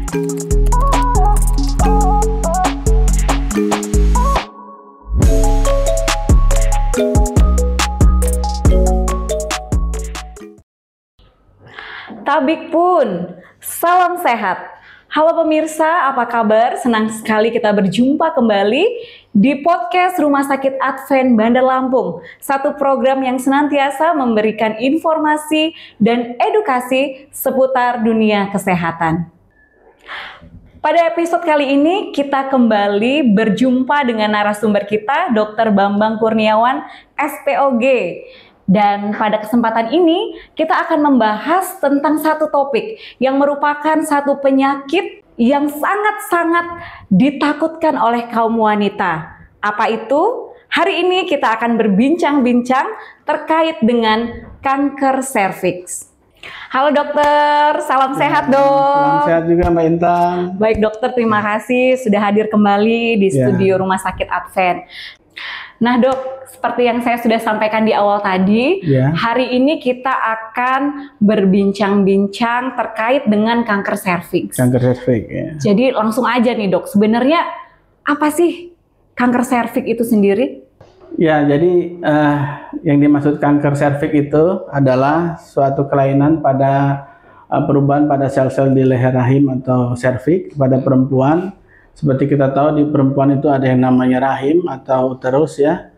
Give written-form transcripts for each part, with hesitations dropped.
Tabik pun, salam sehat. Halo pemirsa, apa kabar? Senang sekali kita berjumpa kembali di podcast Rumah Sakit Advent Bandar Lampung. Satu program yang senantiasa memberikan informasi dan edukasi seputar dunia kesehatan. Pada episode kali ini kita kembali berjumpa dengan narasumber kita, Dr. Bambang Kurniawan, SPOG. Dan pada kesempatan ini kita akan membahas tentang satu topik yang merupakan satu penyakit yang sangat-sangat ditakutkan oleh kaum wanita. Apa itu? Hari ini kita akan berbincang-bincang terkait dengan kanker serviks. Halo dokter, salam sehat dok. Salam sehat juga Mbak Intan. Baik dokter, terima kasih sudah hadir kembali di studio Rumah Sakit Advent. Nah dok, seperti yang saya sudah sampaikan di awal tadi, hari ini kita akan berbincang-bincang terkait dengan kanker serviks. Kanker serviks, ya. Jadi langsung aja nih dok, sebenarnya apa sih kanker serviks itu sendiri? Ya, jadi yang dimaksud kanker serviks itu adalah suatu kelainan pada perubahan pada sel-sel di leher rahim atau serviks pada perempuan. Seperti kita tahu di perempuan itu ada yang namanya rahim atau uterus ya.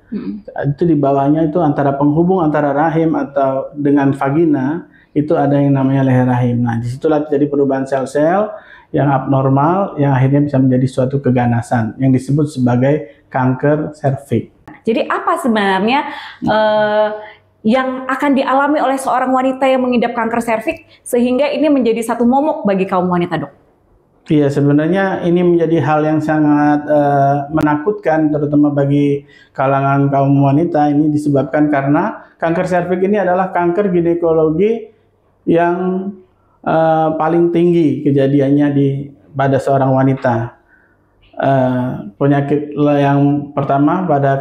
Itu di bawahnya itu antara penghubung antara rahim atau dengan vagina itu ada yang namanya leher rahim. Nah, disitulah terjadi perubahan sel-sel yang abnormal yang akhirnya bisa menjadi suatu keganasan yang disebut sebagai kanker serviks. Jadi apa sebenarnya yang akan dialami oleh seorang wanita yang mengidap kanker serviks sehingga ini menjadi satu momok bagi kaum wanita dok? Iya, sebenarnya ini menjadi hal yang sangat menakutkan terutama bagi kalangan kaum wanita. Ini disebabkan karena kanker serviks ini adalah kanker ginekologi yang paling tinggi kejadiannya pada seorang wanita. Penyakit yang pertama pada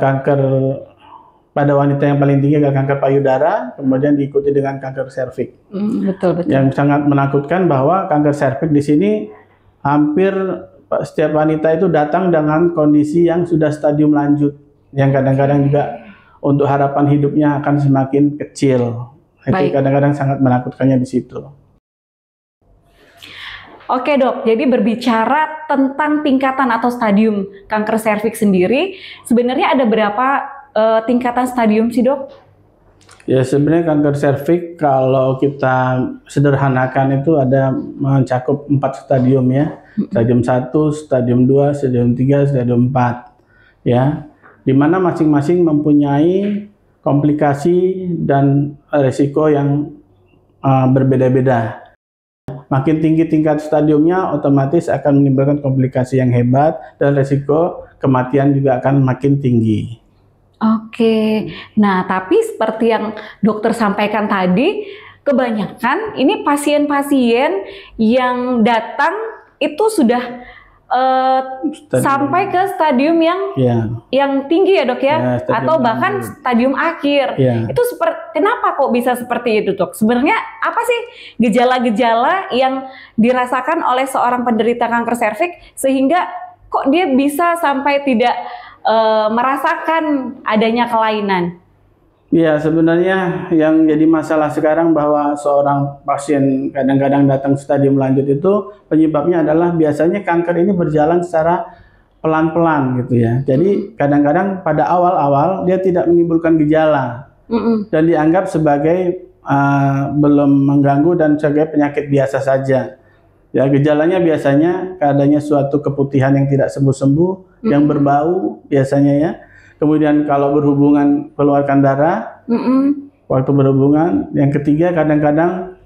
wanita yang paling tinggi adalah kanker payudara, kemudian diikuti dengan kanker serviks. Betul. Yang sangat menakutkan bahwa kanker serviks di sini hampir setiap wanita itu datang dengan kondisi yang sudah stadium lanjut, yang kadang-kadang juga untuk harapan hidupnya akan semakin kecil. Itu kadang-kadang sangat menakutkannya di situ. Oke dok, jadi berbicara tentang tingkatan atau stadium kanker serviks sendiri, sebenarnya ada berapa tingkatan stadium sih dok? Ya sebenarnya kanker serviks kalau kita sederhanakan itu ada mencakup 4 stadium ya. Stadium 1, stadium 2, stadium 3, stadium 4. Ya. Di mana masing-masing mempunyai komplikasi dan risiko yang berbeda-beda. Makin tinggi tingkat stadiumnya otomatis akan menimbulkan komplikasi yang hebat dan risiko kematian juga akan makin tinggi. Oke, nah tapi seperti yang dokter sampaikan tadi, kebanyakan ini pasien-pasien yang datang itu sudah sampai ke stadium yang tinggi ya dok ya, atau bahkan stadium akhir. Itu kenapa kok bisa seperti itu dok? Sebenarnya apa sih gejala-gejala yang dirasakan oleh seorang penderita kanker serviks sehingga kok dia bisa sampai tidak merasakan adanya kelainan? Ya sebenarnya yang jadi masalah sekarang bahwa seorang pasien kadang-kadang datang stadium lanjut itu penyebabnya adalah biasanya kanker ini berjalan secara pelan-pelan gitu ya. Jadi kadang-kadang pada awal-awal dia tidak menimbulkan gejala dan dianggap sebagai belum mengganggu dan sebagai penyakit biasa saja. Ya gejalanya biasanya adanya suatu keputihan yang tidak sembuh-sembuh, yang berbau biasanya ya. Kemudian kalau berhubungan keluarkan darah, waktu berhubungan. Yang ketiga kadang-kadang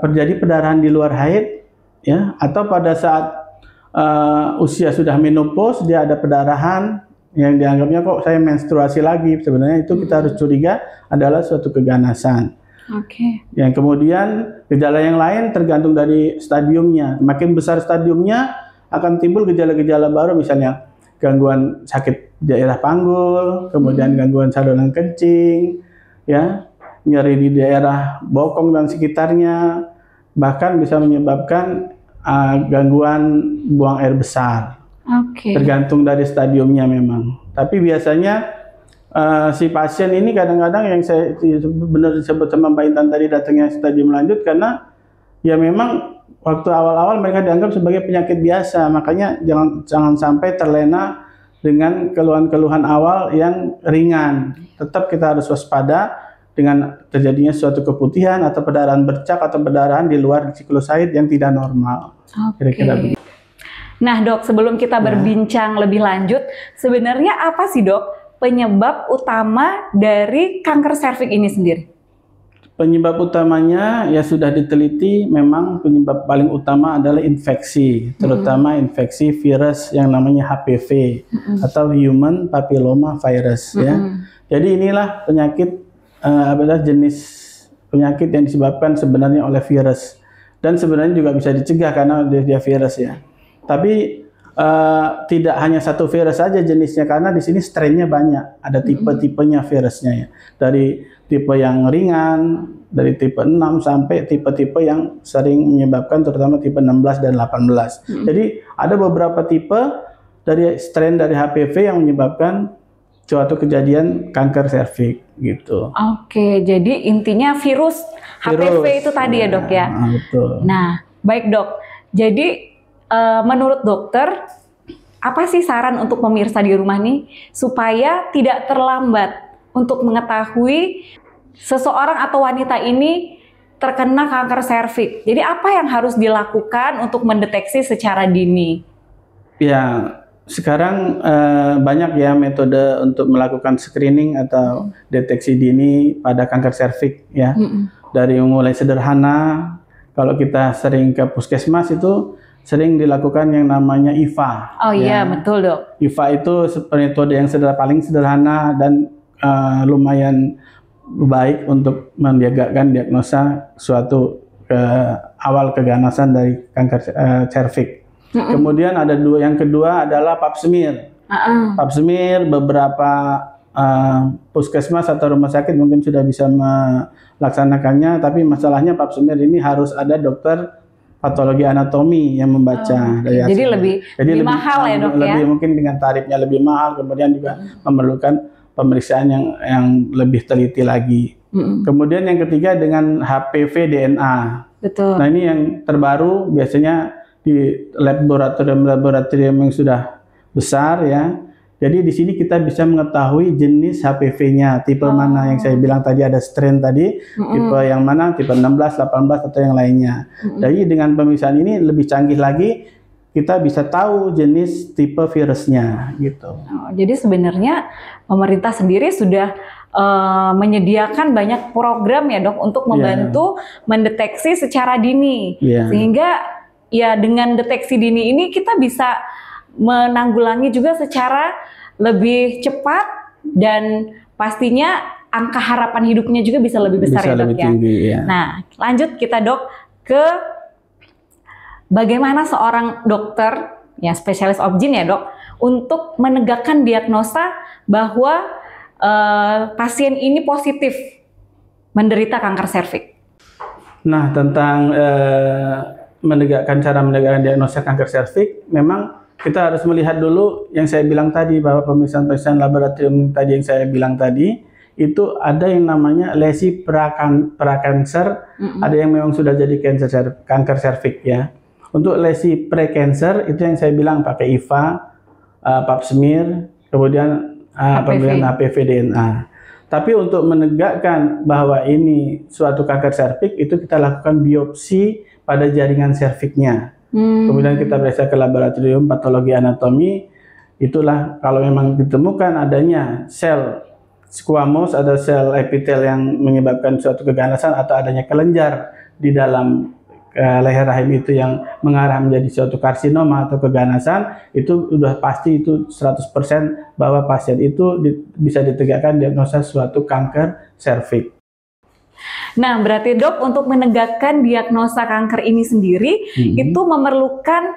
terjadi pendarahan di luar haid, ya. Atau pada saat usia sudah menopause dia ada pendarahan yang dianggapnya kok saya menstruasi lagi. Sebenarnya itu kita harus curiga adalah suatu keganasan. Yang kemudian gejala yang lain tergantung dari stadiumnya. Makin besar stadiumnya akan timbul gejala-gejala baru, misalnya gangguan sakit daerah panggul, kemudian gangguan saluran kencing, ya, nyeri di daerah bokong dan sekitarnya, bahkan bisa menyebabkan gangguan buang air besar. Oke. Tergantung dari stadiumnya memang. Tapi biasanya si pasien ini kadang-kadang yang saya benar disebut sama Mbak Intan tadi datangnya stadium lanjut karena ya memang waktu awal-awal mereka dianggap sebagai penyakit biasa. Makanya jangan sampai terlena dengan keluhan-keluhan awal yang ringan. Tetap kita harus waspada dengan terjadinya suatu keputihan atau perdarahan bercak atau perdarahan di luar siklus haid yang tidak normal. Kira-kira begitu. Nah dok, sebelum kita berbincang lebih lanjut, sebenarnya apa sih dok penyebab utama dari kanker serviks ini sendiri? Penyebab utamanya ya sudah diteliti, memang penyebab paling utama adalah infeksi, terutama infeksi virus yang namanya HPV atau Human Papilloma Virus ya. Jadi inilah penyakit adalah jenis penyakit yang disebabkan sebenarnya oleh virus dan sebenarnya juga bisa dicegah karena dia virus ya. Tapi tidak hanya satu virus saja jenisnya karena di sini strainnya banyak, ada tipe-tipenya virusnya ya. Dari tipe yang ringan, dari tipe 6 sampai tipe-tipe yang sering menyebabkan terutama tipe 16 dan 18. Jadi ada beberapa tipe dari strain dari HPV yang menyebabkan suatu kejadian kanker serviks gitu. Oke, jadi intinya virus HPV itu tadi ya dok ya. Betul. Nah, baik dok. Jadi menurut dokter, apa sih saran untuk pemirsa di rumah nih supaya tidak terlambat untuk mengetahui seseorang atau wanita ini terkena kanker serviks? Jadi apa yang harus dilakukan untuk mendeteksi secara dini? Ya, sekarang banyak ya metode untuk melakukan screening atau deteksi dini pada kanker serviks ya. Dari mulai sederhana, kalau kita sering ke puskesmas itu sering dilakukan yang namanya IVA. Oh iya, betul dok. IVA itu metode yang paling sederhana dan lumayan baik untuk mendiagnosa diagnosa suatu awal keganasan dari kanker serviks. Kemudian ada yang kedua adalah pap smear. Pap smear beberapa puskesmas atau rumah sakit mungkin sudah bisa melaksanakannya, tapi masalahnya pap smear ini harus ada dokter patologi anatomi yang membaca. Jadi lebih mahal ya dok ya? Lebih mungkin dengan tarifnya lebih mahal, kemudian juga memerlukan pemeriksaan yang lebih teliti lagi. Kemudian yang ketiga dengan HPV DNA. Betul. Nah ini yang terbaru biasanya di laboratorium yang sudah besar ya. Jadi di sini kita bisa mengetahui jenis HPV-nya, tipe mana yang saya bilang tadi ada strain tadi, tipe yang mana, tipe 16, 18 atau yang lainnya. Jadi dengan pemeriksaan ini lebih canggih lagi, kita bisa tahu jenis tipe virusnya gitu. Jadi sebenarnya pemerintah sendiri sudah menyediakan banyak program ya dok untuk membantu mendeteksi secara dini, sehingga ya dengan deteksi dini ini kita bisa menanggulangi juga secara lebih cepat dan pastinya angka harapan hidupnya juga bisa lebih besar ya dok ya. Tinggi, ya. Nah lanjut kita dok ke bagaimana seorang dokter ya spesialis obgyn ya dok untuk menegakkan diagnosa bahwa pasien ini positif menderita kanker serviks. Nah tentang cara menegakkan diagnosa kanker serviks, memang kita harus melihat dulu yang saya bilang tadi bahwa pemeriksaan laboratorium tadi yang saya bilang tadi itu ada yang namanya lesi prakanser, ada yang memang sudah jadi kanker serviks ya. Untuk lesi prekanser itu yang saya bilang pakai IVA, pap smear, kemudian pemeriksaan HPV DNA. Tapi untuk menegakkan bahwa ini suatu kanker serviks itu kita lakukan biopsi pada jaringan serviksnya. Kemudian kita periksa ke laboratorium patologi anatomi, itulah kalau memang ditemukan adanya sel squamous atau sel epitel yang menyebabkan suatu keganasan atau adanya kelenjar di dalam leher rahim itu yang mengarah menjadi suatu karsinoma atau keganasan, itu sudah pasti itu 100% bahwa pasien itu bisa ditegakkan diagnosa suatu kanker serviks. Nah, berarti dok untuk menegakkan diagnosa kanker ini sendiri itu memerlukan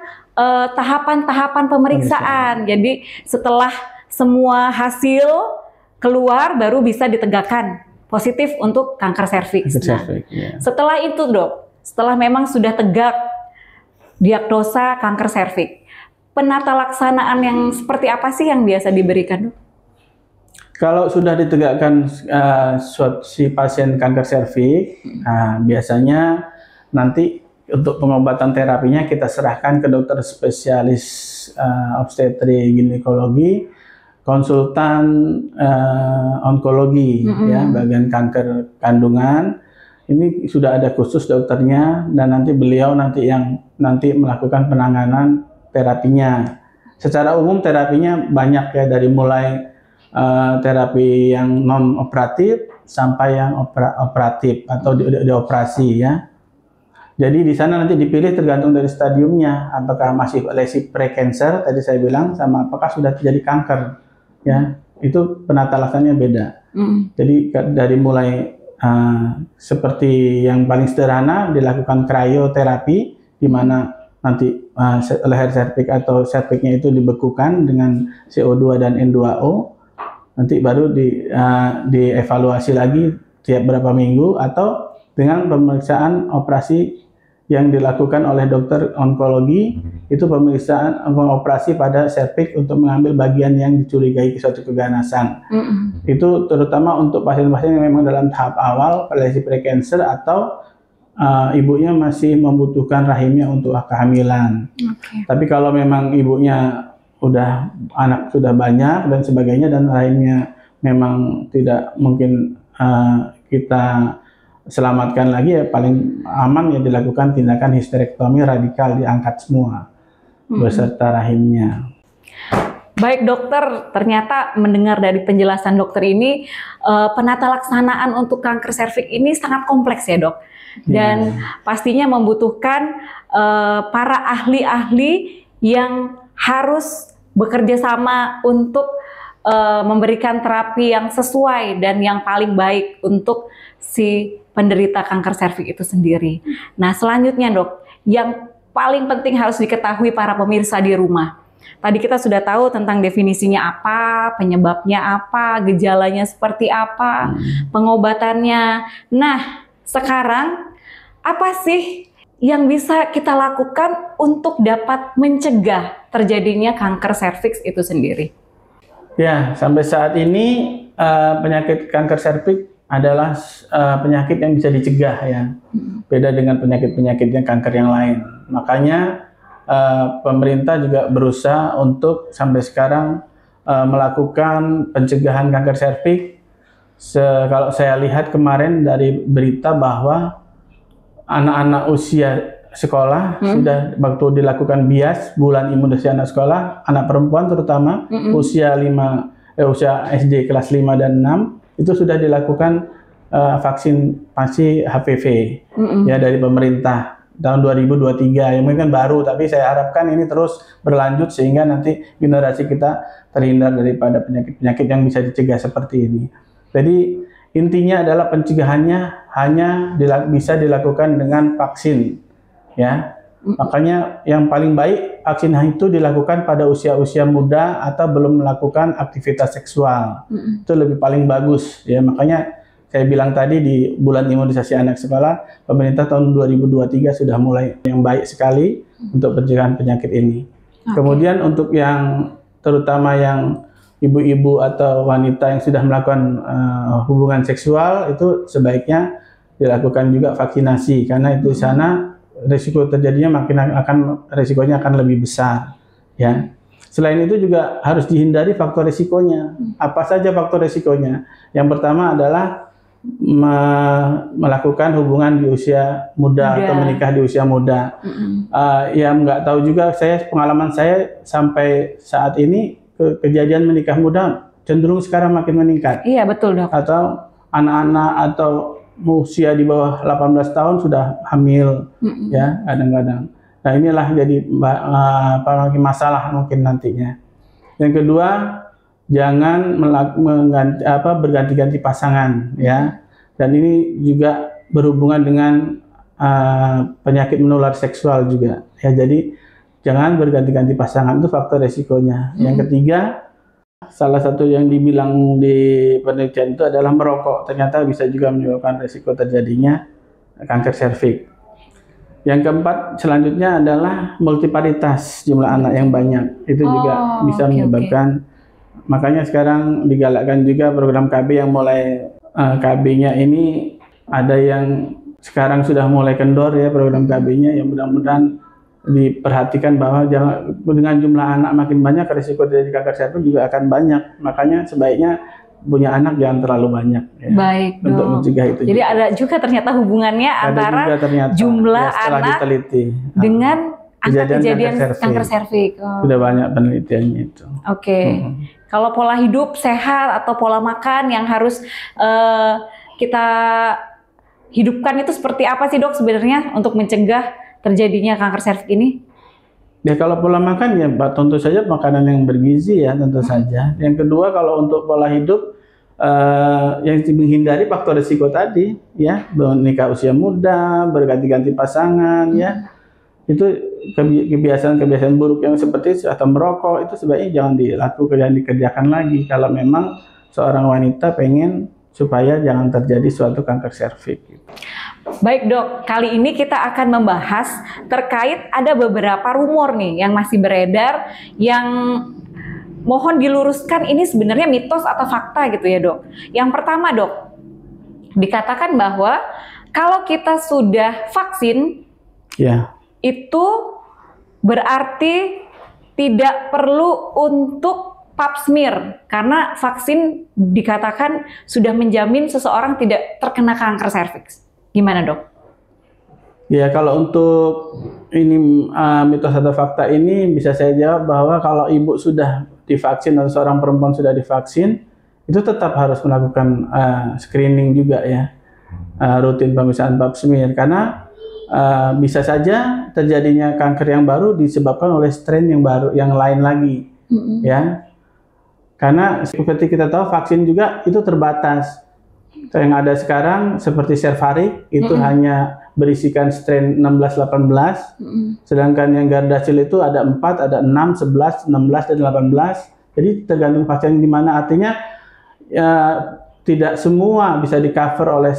tahapan-tahapan pemeriksaan. Jadi setelah semua hasil keluar baru bisa ditegakkan positif untuk kanker serviks. Setelah itu dok, setelah memang sudah tegak diagnosa kanker serviks. Penata laksanaan yang seperti apa sih yang biasa diberikan, Dok? Kalau sudah ditegakkan si pasien kanker serviks, biasanya nanti untuk pengobatan terapinya kita serahkan ke dokter spesialis obstetri ginekologi, konsultan onkologi, ya, bagian kanker kandungan. Ini sudah ada khusus dokternya, dan nanti beliau yang melakukan penanganan terapinya. Secara umum terapinya banyak ya, dari mulai terapi yang non operatif sampai yang operatif atau dioperasi ya. Jadi di sana nanti dipilih tergantung dari stadiumnya, apakah masih lesi precancer tadi saya bilang, sama apakah sudah terjadi kanker ya. Itu penata laksananya beda. Jadi dari mulai seperti yang paling sederhana dilakukan krioterapi, di mana nanti leher serviks atau serviksnya itu dibekukan dengan CO2 dan N2O. Nanti baru dievaluasi lagi tiap berapa minggu, atau dengan pemeriksaan operasi yang dilakukan oleh dokter onkologi, itu pemeriksaan pengoperasi pada serviks untuk mengambil bagian yang dicurigai suatu keganasan. Itu terutama untuk pasien-pasien yang memang dalam tahap awal lesi precancer atau ibunya masih membutuhkan rahimnya untuk kehamilan. Tapi kalau memang ibunya anak sudah banyak dan sebagainya, dan rahimnya memang tidak mungkin kita selamatkan lagi, ya paling aman ya dilakukan tindakan histerektomi radikal, diangkat semua beserta rahimnya. Baik dokter, ternyata mendengar dari penjelasan dokter ini, penata laksanaan untuk kanker serviks ini sangat kompleks ya dok, dan pastinya membutuhkan para ahli-ahli yang harus bekerja sama untuk memberikan terapi yang sesuai dan yang paling baik untuk si penderita kanker serviks itu sendiri. Nah selanjutnya dok, yang paling penting harus diketahui para pemirsa di rumah. Tadi kita sudah tahu tentang definisinya apa, penyebabnya apa, gejalanya seperti apa, pengobatannya. Nah sekarang apa sih yang bisa kita lakukan untuk dapat mencegah terjadinya kanker serviks itu sendiri? Ya, sampai saat ini penyakit kanker serviks adalah penyakit yang bisa dicegah ya. Beda dengan penyakit-penyakit yang kanker yang lain. Makanya pemerintah juga berusaha untuk sampai sekarang melakukan pencegahan kanker serviks. Kalau saya lihat kemarin dari berita bahwa anak-anak usia sekolah sudah waktu dilakukan BIAS, bulan imunisasi anak sekolah, anak perempuan terutama usia SD kelas 5 dan 6 itu sudah dilakukan vaksinasi HPV ya dari pemerintah tahun 2023. Ya mungkin kan baru, tapi saya harapkan ini terus berlanjut sehingga nanti generasi kita terhindar daripada penyakit-penyakit yang bisa dicegah seperti ini. Jadi intinya adalah pencegahannya hanya bisa dilakukan dengan vaksin, ya. Makanya yang paling baik vaksin itu dilakukan pada usia-usia muda atau belum melakukan aktivitas seksual. Itu lebih paling bagus, ya. Makanya saya bilang tadi di bulan imunisasi anak sekolah, pemerintah tahun 2023 sudah mulai yang baik sekali untuk pencegahan penyakit ini. Kemudian untuk yang terutama yang ibu-ibu atau wanita yang sudah melakukan hubungan seksual, itu sebaiknya dilakukan juga vaksinasi, karena itu di sana risiko terjadinya risikonya akan lebih besar ya. Selain itu juga harus dihindari faktor risikonya. Apa saja faktor risikonya? Yang pertama adalah melakukan hubungan di usia muda atau menikah di usia muda. Yang nggak tahu juga, pengalaman saya sampai saat ini kejadian menikah muda cenderung sekarang makin meningkat. Iya betul dok. Atau anak-anak atau usia di bawah 18 tahun sudah hamil ya kadang-kadang. Nah inilah jadi masalah mungkin nantinya. Yang kedua, jangan berganti-ganti pasangan ya. Dan ini juga berhubungan dengan penyakit menular seksual juga ya. Jadi jangan berganti-ganti pasangan, itu faktor resikonya. Yang ketiga, salah satu yang dibilang di penelitian itu adalah merokok. Ternyata bisa juga menyebabkan resiko terjadinya kanker serviks. Yang keempat selanjutnya adalah multiparitas jumlah anak yang banyak. Itu juga bisa menyebabkan. Makanya sekarang digalakkan juga program KB yang mulai KB-nya ini ada yang sekarang sudah mulai kendor ya program KB-nya, yang mudah-mudahan diperhatikan bahwa dengan jumlah anak makin banyak risiko terjadi kanker serviks juga akan banyak. Makanya sebaiknya punya anak jangan terlalu banyak ya. Baik, untuk mencegah itu. Jadi ada juga ternyata hubungannya antara jumlah ya, anak diteliti dengan angka kejadian kanker serviks. Sudah banyak penelitiannya itu. Oke. Kalau pola hidup sehat atau pola makan yang harus kita hidupkan itu seperti apa sih dok sebenarnya untuk mencegah terjadinya kanker serviks ini? Ya kalau pola makan ya tentu saja makanan yang bergizi ya tentu saja. Yang kedua kalau untuk pola hidup yang menghindari faktor risiko tadi ya, menikah usia muda, berganti-ganti pasangan ya. Itu kebiasaan-kebiasaan buruk yang seperti atau merokok itu sebaiknya jangan dilakukan dan dikerjakan lagi kalau memang seorang wanita pengen supaya jangan terjadi suatu kanker serviks. Baik dok, kali ini kita akan membahas terkait ada beberapa rumor nih yang masih beredar yang mohon diluruskan ini sebenarnya mitos atau fakta gitu ya dok. Yang pertama dok, dikatakan bahwa kalau kita sudah vaksin itu berarti tidak perlu untuk pap smear karena vaksin dikatakan sudah menjamin seseorang tidak terkena kanker serviks. Gimana dok? Ya kalau untuk ini mitos atau fakta ini bisa saya jawab bahwa kalau ibu sudah divaksin atau seorang perempuan sudah divaksin itu tetap harus melakukan screening juga ya, rutin pemeriksaan pap smear karena bisa saja terjadinya kanker yang baru disebabkan oleh strain yang baru yang lain lagi ya, karena seperti kita tahu vaksin juga itu terbatas. Yang ada sekarang seperti Cervarix itu hanya berisikan strain 16-18, sedangkan yang Gardasil itu ada 4, ada 6, 11, 16, dan 18. Jadi tergantung vaksin di mana, artinya ya, tidak semua bisa di cover oleh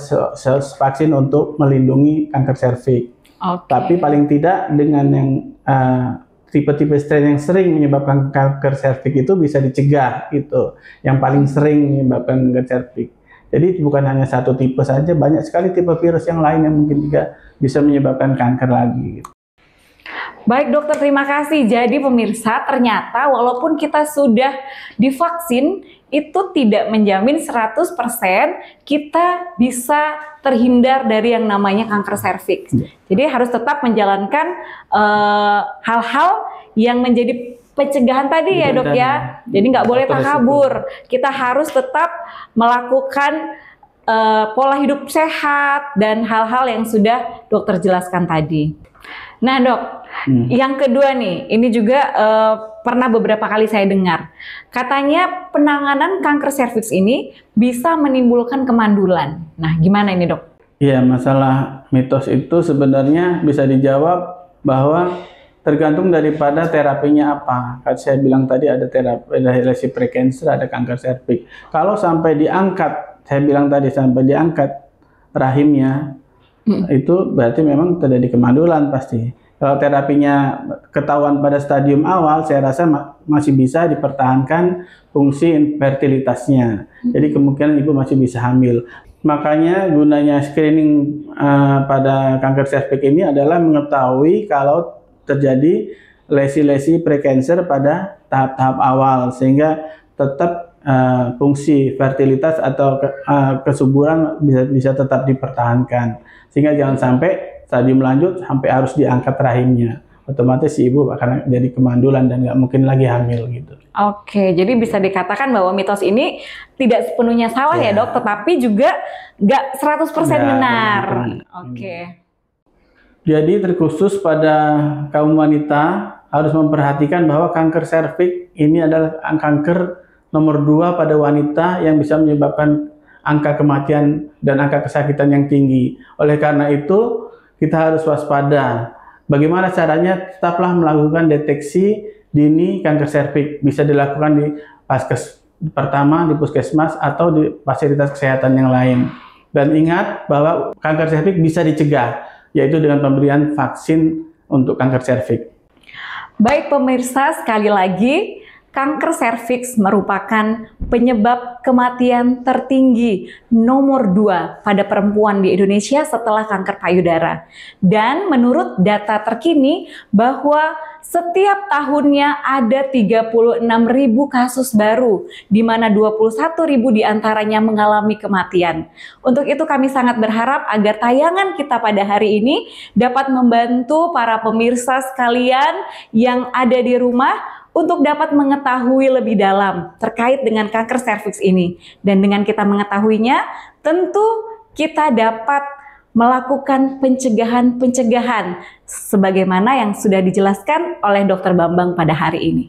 vaksin untuk melindungi kanker serviks. Tapi paling tidak dengan yang tipe-tipe strain yang sering menyebabkan kanker serviks itu bisa dicegah gitu. Yang paling sering menyebabkan kanker serviks. Jadi bukan hanya satu tipe saja, banyak sekali tipe virus yang lain yang mungkin juga bisa menyebabkan kanker lagi. Baik dokter, terima kasih. Jadi pemirsa, ternyata walaupun kita sudah divaksin, itu tidak menjamin 100% kita bisa terhindar dari yang namanya kanker serviks. Jadi harus tetap menjalankan hal-hal yang menjadi pencegahan tadi ya dok ya. Jadi nggak boleh takabur. Kita harus tetap melakukan pola hidup sehat dan hal-hal yang sudah dokter jelaskan tadi. Nah dok, yang kedua nih, ini juga pernah beberapa kali saya dengar. Katanya penanganan kanker serviks ini bisa menimbulkan kemandulan. Nah gimana ini dok? Iya, masalah mitos itu sebenarnya bisa dijawab bahwa tergantung daripada terapinya apa. Kan saya bilang tadi ada terapi, ada lesi precancer, ada kanker serviks. Kalau sampai diangkat, saya bilang tadi sampai diangkat rahimnya, itu berarti memang terjadi kemandulan pasti. Kalau terapinya ketahuan pada stadium awal, saya rasa masih bisa dipertahankan fungsi fertilitasnya. Jadi kemungkinan ibu masih bisa hamil. Makanya gunanya screening pada kanker serviks ini adalah mengetahui kalau terjadi lesi-lesi precancer pada tahap-tahap awal sehingga tetap fungsi fertilitas atau kesuburan bisa tetap dipertahankan, sehingga jangan sampai stadium lanjut sampai harus diangkat rahimnya, otomatis si ibu akan jadi kemandulan dan nggak mungkin lagi hamil gitu. Oke, jadi bisa dikatakan bahwa mitos ini tidak sepenuhnya salah ya dok, tetapi juga nggak 100% benar. Oke. Jadi terkhusus pada kaum wanita harus memperhatikan bahwa kanker serviks ini adalah kanker nomor 2 pada wanita yang bisa menyebabkan angka kematian dan angka kesakitan yang tinggi. Oleh karena itu kita harus waspada. Bagaimana caranya? Tetaplah melakukan deteksi dini kanker serviks. Bisa dilakukan di pertama di puskesmas atau di fasilitas kesehatan yang lain. Dan ingat bahwa kanker serviks bisa dicegah. yaitu dengan pemberian vaksin untuk kanker serviks. Baik pemirsa, sekali lagi, kanker serviks merupakan penyebab kematian tertinggi nomor 2 pada perempuan di Indonesia setelah kanker payudara. Dan menurut data terkini bahwa setiap tahunnya ada 36.000 kasus baru, di mana 21.000 diantaranya mengalami kematian. Untuk itu kami sangat berharap agar tayangan kita pada hari ini dapat membantu para pemirsa sekalian yang ada di rumah untuk dapat mengetahui lebih dalam terkait dengan kanker serviks ini. Dan dengan kita mengetahuinya, tentu kita dapat melakukan pencegahan-pencegahan sebagaimana yang sudah dijelaskan oleh Dr. Bambang pada hari ini.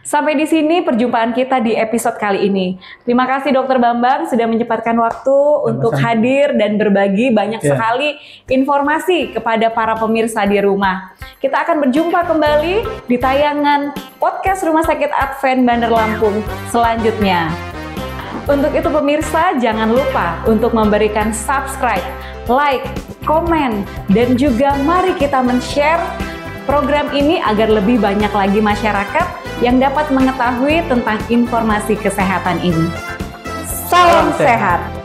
Sampai di sini perjumpaan kita di episode kali ini. Terima kasih Dr. Bambang sudah menyempatkan waktu untuk hadir dan berbagi banyak sekali informasi kepada para pemirsa di rumah. Kita akan berjumpa kembali di tayangan podcast Rumah Sakit Advent Bandar Lampung selanjutnya. Untuk itu pemirsa, jangan lupa untuk memberikan subscribe, like, komen, dan juga mari kita men-share program ini agar lebih banyak lagi masyarakat yang dapat mengetahui tentang informasi kesehatan ini. Salam sehat!